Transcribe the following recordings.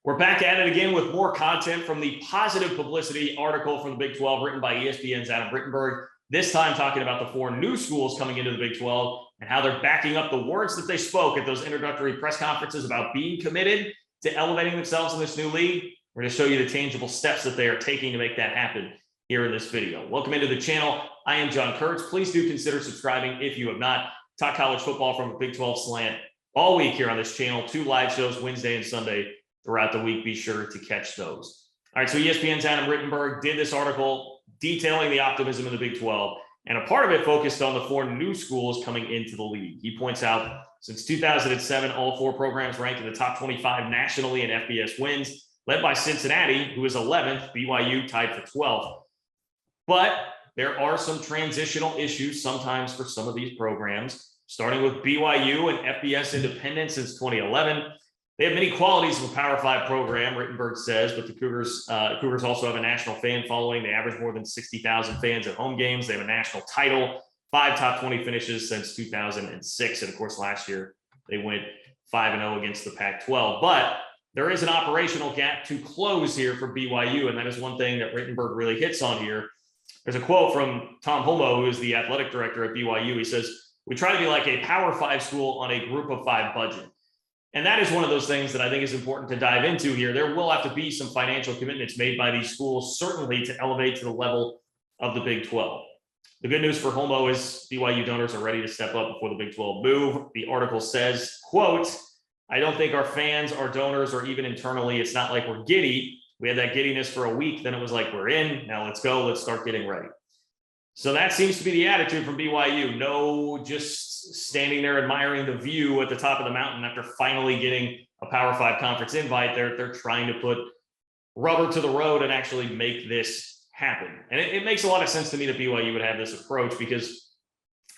We're back at it again with more content from the positive publicity article from the Big 12 written by ESPN's Rittenberg. This time talking about the four new schools coming into the Big 12 and how they're backing up the words that they spoke at those introductory press conferences about being committed to elevating themselves in this new league. We're going to show you the tangible steps that they are taking to make that happen here in this video. Welcome into the channel. I am John Kurtz. Please do consider subscribing if you have not. Talk college football from a Big 12 slant all week here on this channel. 2 live shows Wednesday and Sunday throughout the week. Be sure to catch those. All right, so ESPN's Rittenberg did this article detailing the optimism in the Big 12, and a part of it focused on the 4 new schools coming into the league. He points out since 2007, all 4 programs ranked in the top 25 nationally in FBS wins, led by Cincinnati, who is 11th, BYU tied for 12th. But there are some transitional issues sometimes for some of these programs, starting with BYU and FBS independence since 2011. They have many qualities of a Power 5 program, Rittenberg says, but the Cougars also have a national fan following. They average more than 60,000 fans at home games. They have a national title, 5 top 20 finishes since 2006. And of course, last year they went 5-0 against the Pac-12. But there is an operational gap to close here for BYU, and that is one thing that Rittenberg really hits on here. There's a quote from Tom Holmoe, who is the athletic director at BYU. He says, "We try to be like a Power 5 school on a Group of 5 budget." And that is one of those things that I think is important to dive into here. There will have to be some financial commitments made by these schools, certainly to elevate to the level of the Big 12. The good news for Holmoe is BYU donors are ready to step up before the Big 12 move. The article says, quote, "I don't think our fans, our donors, or even internally, it's not like we're giddy. We had that giddiness for a week. Then it was like, we're in. Now let's go. Let's start getting ready." So that seems to be the attitude from BYU. No just standing there admiring the view at the top of the mountain after finally getting a Power 5 conference invite. They're trying to put rubber to the road and actually make this happen. And it makes a lot of sense to me that BYU would have this approach because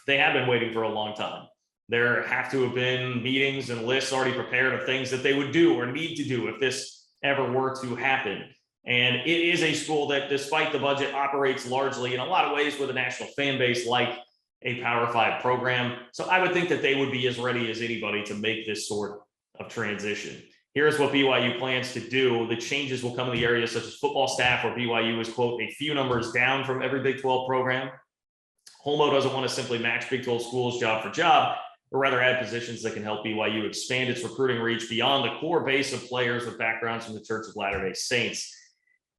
they have been waiting for a long time. There have to have been meetings and lists already prepared of things that they would do or need to do if this ever were to happen. And it is a school that, despite the budget, operates largely in a lot of ways with a national fan base like a Power 5 program. So I would think that they would be as ready as anybody to make this sort of transition. Here's what BYU plans to do. The changes will come in the areas such as football staff, where BYU is, quote, a few numbers down from every Big 12 program. Holmoe doesn't want to simply match Big 12 schools job for job, but rather add positions that can help BYU expand its recruiting reach beyond the core base of players with backgrounds from the Church of Latter-day Saints.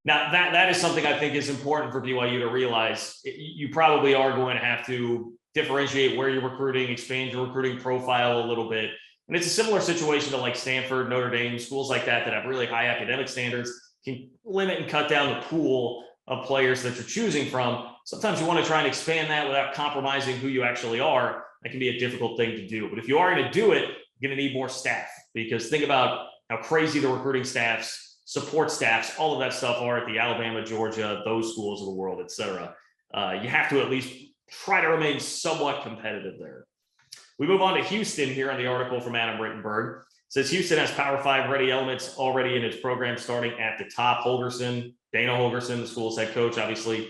Now, that is something I think is important for BYU to realize. You probably are going to have to differentiate where you're recruiting, expand your recruiting profile a little bit. And it's a similar situation to like Stanford, Notre Dame, schools like that have really high academic standards, can limit and cut down the pool of players that you're choosing from. Sometimes you want to try and expand that without compromising who you actually are. That can be a difficult thing to do. But if you are going to do it, you're going to need more staff, because think about how crazy the recruiting staffs, support staffs, all of that stuff are at the Alabama, Georgia, those schools of the world, et cetera. You have to at least try to remain somewhat competitive there. We move on to Houston here on the article from Rittenberg. It says Houston has Power 5 ready elements already in its program, starting at the top. Dana Holgorsen, the school's head coach, obviously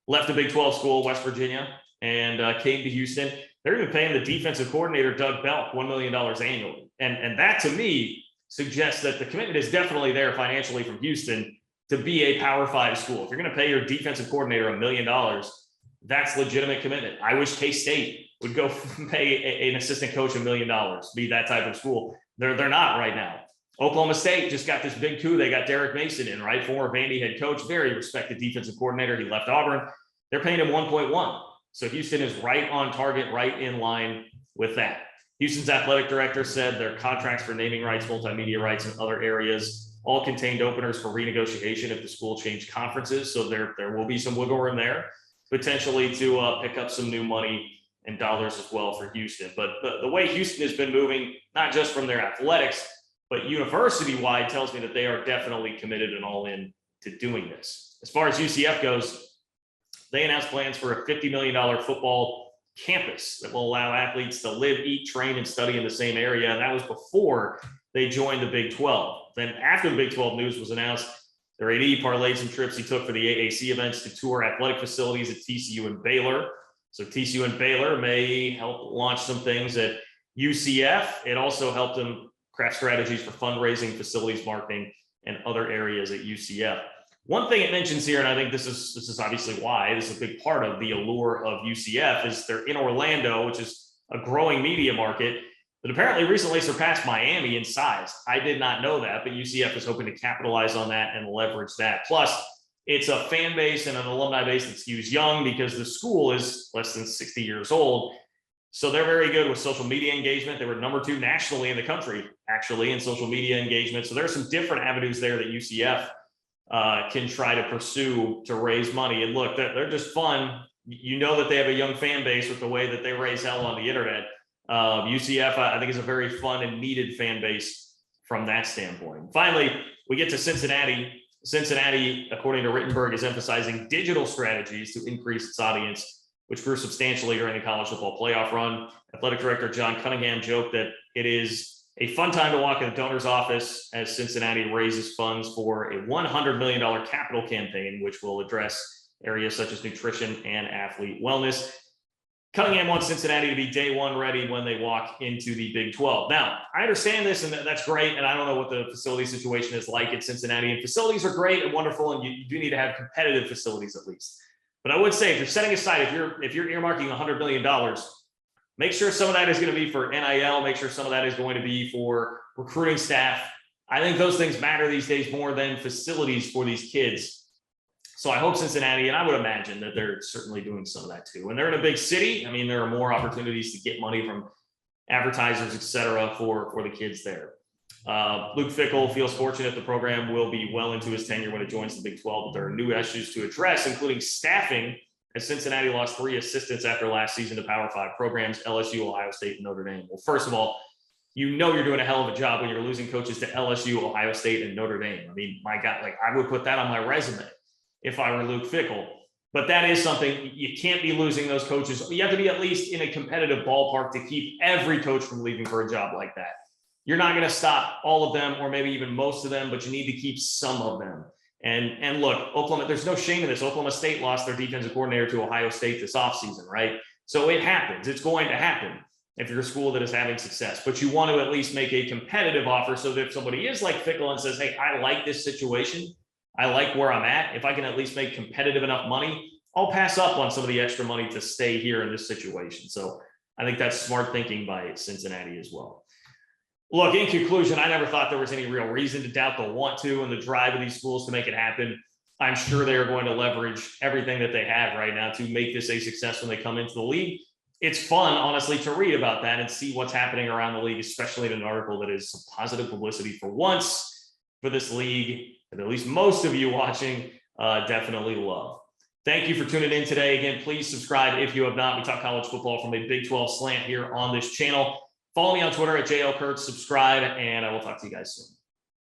left a Big 12 school, West Virginia, and came to Houston. They're even paying the defensive coordinator, Doug Belk, $1 million annually. And that, to me, suggests that the commitment is definitely there financially from Houston to be a Power 5 school. If you're going to pay your defensive coordinator $1 million, that's legitimate commitment. I wish K-State would go pay an assistant coach $1 million, be that type of school. They're not right now. Oklahoma State just got this big coup. They got Derek Mason in, right? Former Vandy head coach, very respected defensive coordinator. He left Auburn. They're paying him 1.1. So Houston is right on target, right in line with that. Houston's athletic director said their contracts for naming rights, multimedia rights, and other areas all contained openers for renegotiation if the school changed conferences. So there will be some wiggle room there, potentially to pick up some new money and dollars as well for Houston. But the way Houston has been moving, not just from their athletics, but university-wide, tells me that they are definitely committed and all in to doing this. As far as UCF goes, they announced plans for a $50 million football campus that will allow athletes to live, eat, train, and study in the same area. And that was before they joined the Big 12. Then after the Big 12 news was announced, their AD parlayed some trips he took for the AAC events to tour athletic facilities at TCU and Baylor. So TCU and Baylor may help launch some things at UCF. It also helped them craft strategies for fundraising, facilities marketing, and other areas at UCF. One thing it mentions here, and I think this is obviously why this is a big part of the allure of UCF, is they're in Orlando, which is a growing media market that apparently recently surpassed Miami in size. I did not know that, but UCF is hoping to capitalize on that and leverage that. Plus, it's a fan base and an alumni base that skews young because the school is less than 60 years old. So they're very good with social media engagement. They were number 2 nationally in the country, actually, in social media engagement. So there's some different avenues there that UCF can try to pursue to raise money. And look, they're just fun. You know that they have a young fan base with the way that they raise hell on the internet. UCF, I think, is a very fun and needed fan base from that standpoint. Finally, we get to Cincinnati. Cincinnati, according to Rittenberg, is emphasizing digital strategies to increase its audience, which grew substantially during the college football playoff run. Athletic director John Cunningham joked that it is a fun time to walk in the donor's office as Cincinnati raises funds for a $100 million capital campaign, which will address areas such as nutrition and athlete wellness. Cunningham wants Cincinnati to be day one ready when they walk into the Big 12. Now, I understand this, and that's great, and I don't know what the facility situation is like at Cincinnati. And facilities are great and wonderful, and you do need to have competitive facilities at least. But I would say, if you're setting aside, if you're earmarking $100 million, make sure some of that is going to be for NIL. Make sure some of that is going to be for recruiting staff. I think those things matter these days more than facilities for these kids. So I hope Cincinnati, and I would imagine that they're certainly doing some of that too. When they're in a big city, I mean, there are more opportunities to get money from advertisers, et cetera, for the kids there. Luke Fickell feels fortunate the program will be well into his tenure when it joins the Big 12, but there are new issues to address, including staffing, as Cincinnati lost 3 assistants after last season to Power 5 programs, LSU, Ohio State, and Notre Dame. Well, first of all, you know you're doing a hell of a job when you're losing coaches to LSU, Ohio State, and Notre Dame. I mean, my God, like, I would put that on my resume if I were Luke Fickell. But that is something, you can't be losing those coaches. You have to be at least in a competitive ballpark to keep every coach from leaving for a job like that. You're not going to stop all of them, or maybe even most of them, but you need to keep some of them. And look, Oklahoma, there's no shame in this. Oklahoma State lost their defensive coordinator to Ohio State this offseason, right? So it happens. It's going to happen if you're a school that is having success. But you want to at least make a competitive offer so that if somebody is like Fickell and says, hey, I like this situation, I like where I'm at, if I can at least make competitive enough money, I'll pass up on some of the extra money to stay here in this situation. So I think that's smart thinking by Cincinnati as well. Look, in conclusion, I never thought there was any real reason to doubt the want to and the drive of these schools to make it happen. I'm sure they are going to leverage everything that they have right now to make this a success when they come into the league. It's fun, honestly, to read about that and see what's happening around the league, especially in an article that is some positive publicity for once for this league, that at least most of you watching definitely love. Thank you for tuning in today. Again, please subscribe if you have not. We talk college football from a Big 12 slant here on this channel. Follow me on Twitter at JL Kurtz, subscribe, and I will talk to you guys soon.